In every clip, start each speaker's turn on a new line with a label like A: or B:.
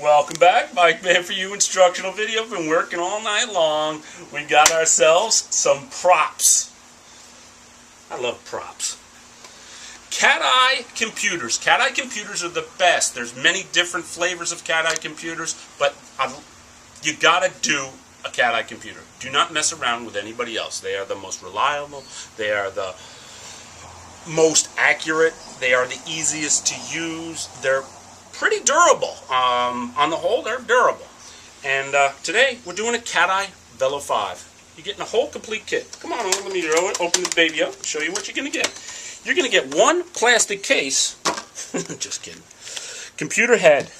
A: Welcome back, Bike Man for You instructional video. Been working all night long. We got ourselves some props. I love props. Cateye computers. Cateye computers are the best. There's many different flavors of Cateye computers, but you gotta do a Cateye computer. Do not mess around with anybody else. They are the most reliable. They are the most accurate. They are the easiest to use. They're pretty durable. On the whole, they're durable. And today, we're doing a Cateye Velo 5. You're getting a whole complete kit. Come on, let me open the baby up and show you what you're going to get. You're going to get one plastic case. Just kidding. Computer head.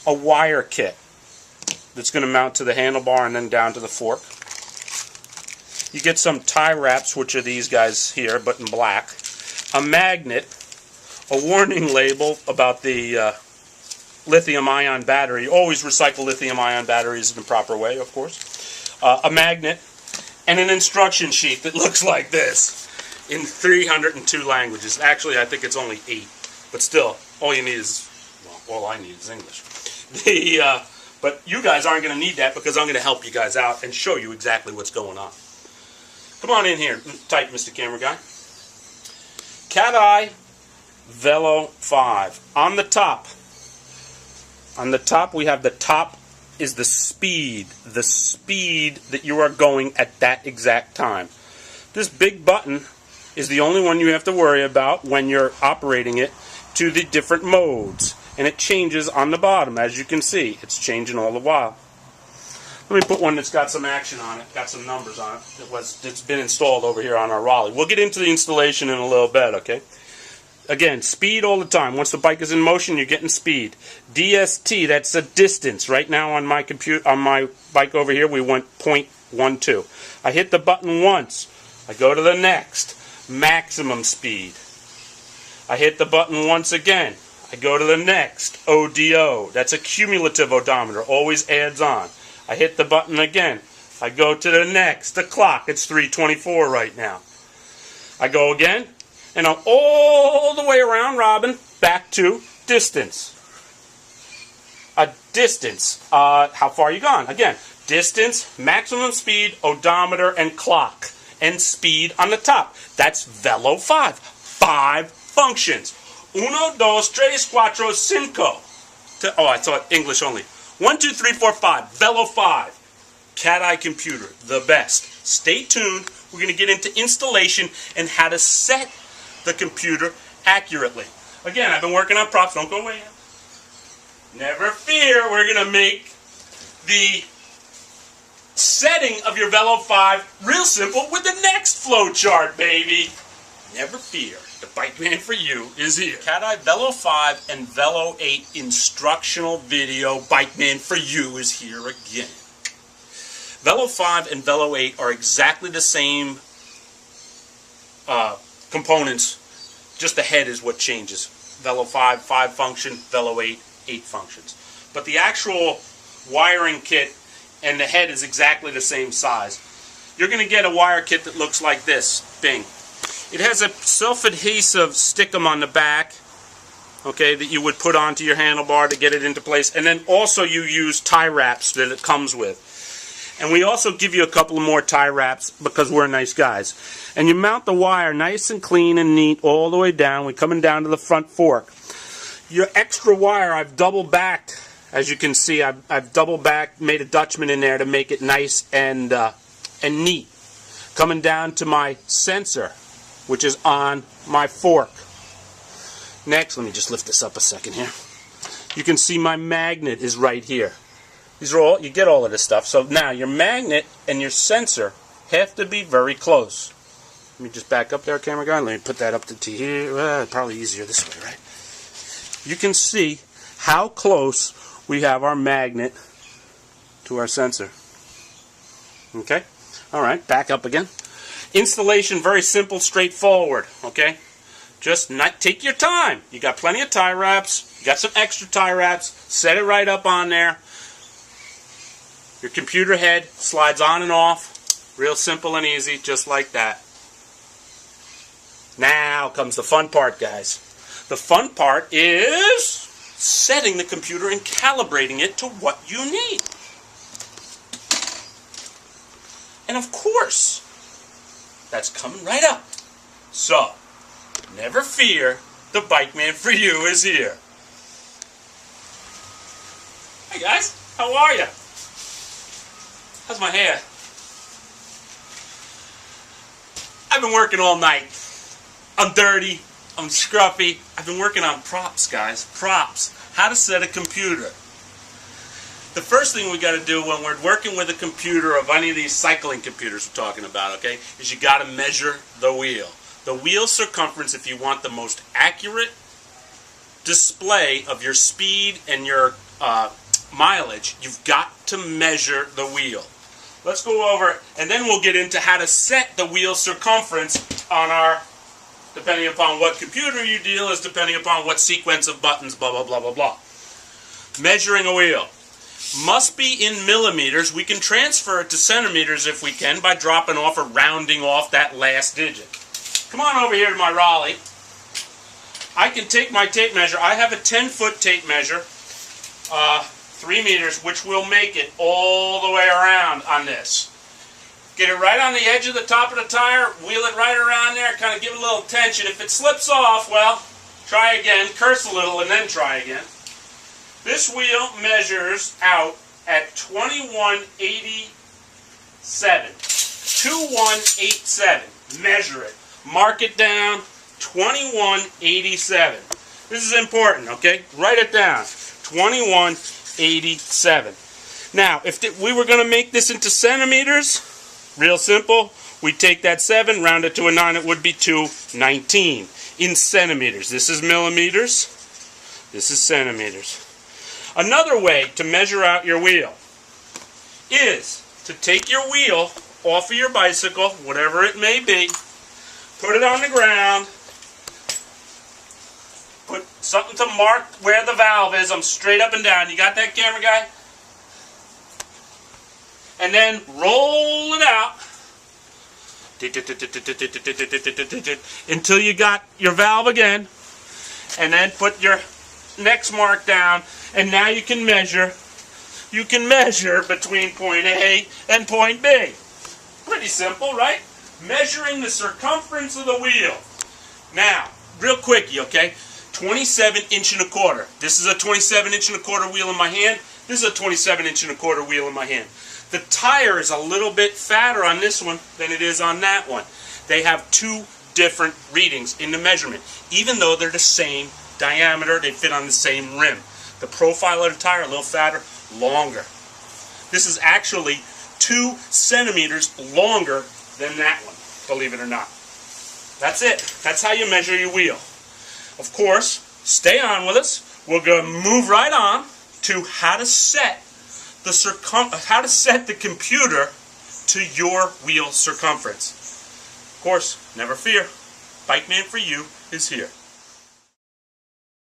A: A wire kit that's going to mount to the handlebar and then down to the fork. You get some tie wraps, which are these guys here, but in black. A magnet. A warning label about the lithium-ion battery. Always recycle lithium-ion batteries in the proper way, of course. A magnet, and an instruction sheet that looks like this in 302 languages. Actually, I think it's only 8, but still, all you need is, well, all I need is English. But you guys aren't going to need that because I'm going to help you guys out and show you exactly what's going on. Come on in here, type, Mr. Camera Guy. Cateye Velo 5. On the top we have the top is the speed that you are going at that exact time. This big button is the only one you have to worry about when you're operating it to the different modes, and it changes on the bottom. As you can see, it's changing all the while. Let me put one that's got some action on it, got some numbers on it. It's been installed over here on our Raleigh. We'll get into the installation in a little bit, okay? Again, speed all the time. Once the bike is in motion, you're getting speed. DST, that's a distance. Right now on my bike over here, we went 0.12. I hit the button once. I go to the next. Maximum speed. I hit the button once again. I go to the next. ODO. That's a cumulative odometer. Always adds on. I hit the button again. I go to the next. The clock. It's 3:24 right now. I go again. And I'm all the way around robin back to distance. A distance. How far are you gone? Again, distance, maximum speed, odometer, and clock. And speed on the top. That's Velo 5. 5 functions. 1, 2, 3, 4, 5. Oh, I thought English only. 1, 2, 3, 4, 5. Velo 5. Cateye computer. The best. Stay tuned. We're going to get into installation and how to set the computer accurately. Again, I've been working on props. Don't go away yet. Never fear. We're going to make the setting of your Velo 5 real simple with the next flow chart, baby. Never fear. The Bike Man for You is here. Cateye Velo 5 and Velo 8 instructional video. Bike Man for You is here again. Velo 5 and Velo 8 are exactly the same components, just the head is what changes. Velo 5, 5 function, Velo 8, 8 functions. But the actual wiring kit and the head is exactly the same size. You're going to get a wire kit that looks like this. Bing. It has a self-adhesive stickum on the back, okay, that you would put onto your handlebar to get it into place. And then also you use tie wraps that it comes with. And we also give you a couple of more tie wraps because we're nice guys. And you mount the wire nice and clean and neat all the way down. We're coming down to the front fork. Your extra wire, I've double backed. As you can see, I've double backed, made a Dutchman in there to make it nice and neat. Coming down to my sensor, which is on my fork. Next, let me just lift this up a second here. You can see my magnet is right here. These are all, you get all of this stuff. So now your magnet and your sensor have to be very close. Let me just back up there, camera guy. Let me put that up to here. Probably easier this way, right? You can see how close we have our magnet to our sensor. Okay? Alright, back up again. Installation, very simple, straightforward. Okay? Just take your time. You got plenty of tie wraps. You got some extra tie wraps. Set it right up on there. Your computer head slides on and off. Real simple and easy, just like that. Now comes the fun part, guys. The fun part is setting the computer and calibrating it to what you need. And of course, that's coming right up. So, never fear, the Bike Man for you is here. Hey guys, how are you? How's my hair? I've been working all night. I'm dirty, I'm scruffy. I've been working on props, guys. Props. How to set a computer. The first thing we got to do when we're working with a computer of any of these cycling computers we're talking about, okay, is you got to measure the wheel. The wheel circumference, if you want the most accurate display of your speed and your mileage, you've got to measure the wheel. Let's go over, and then we'll get into how to set the wheel circumference on our, depending upon what computer you deal with, depending upon what sequence of buttons, blah, blah, blah, blah, blah. Measuring a wheel. Must be in millimeters. We can transfer it to centimeters if we can by dropping off or rounding off that last digit. Come on over here to my Raleigh. I can take my tape measure. I have a 10-foot tape measure, 3 meters, which will make it all the way around on this. Get it right on the edge of the top of the tire, wheel it right around there, kind of give it a little tension. If it slips off, well, try again, curse a little, and then try again. This wheel measures out at 2187. 2187. Measure it. Mark it down. 2187. This is important, okay? Write it down. 2187. Now, if we were going to make this into centimeters, real simple. We take that 7, round it to a 9, it would be 219 in centimeters. This is millimeters. This is centimeters. Another way to measure out your wheel is to take your wheel off of your bicycle, whatever it may be, put it on the ground, put something to mark where the valve is. I'm straight up and down. You got that, camera guy? And then roll it out until you got your valve again, and then put your next mark down, and now you can measure between point A and point B. Pretty simple, right? Measuring the circumference of the wheel. Now, real quickie, okay? 27 1/4. This is a 27 1/4 wheel in my hand. This is a 27 1/4 wheel in my hand. The tire is a little bit fatter on this one than it is on that one. They have two different readings in the measurement. Even though they're the same diameter, they fit on the same rim. The profile of the tire, a little fatter, longer. This is actually 2 centimeters longer than that one, believe it or not. That's it. That's how you measure your wheel. Of course, stay on with us. We're going to move right on to how to set the computer to your wheel circumference. Of course, never fear. Bike Man for you is here.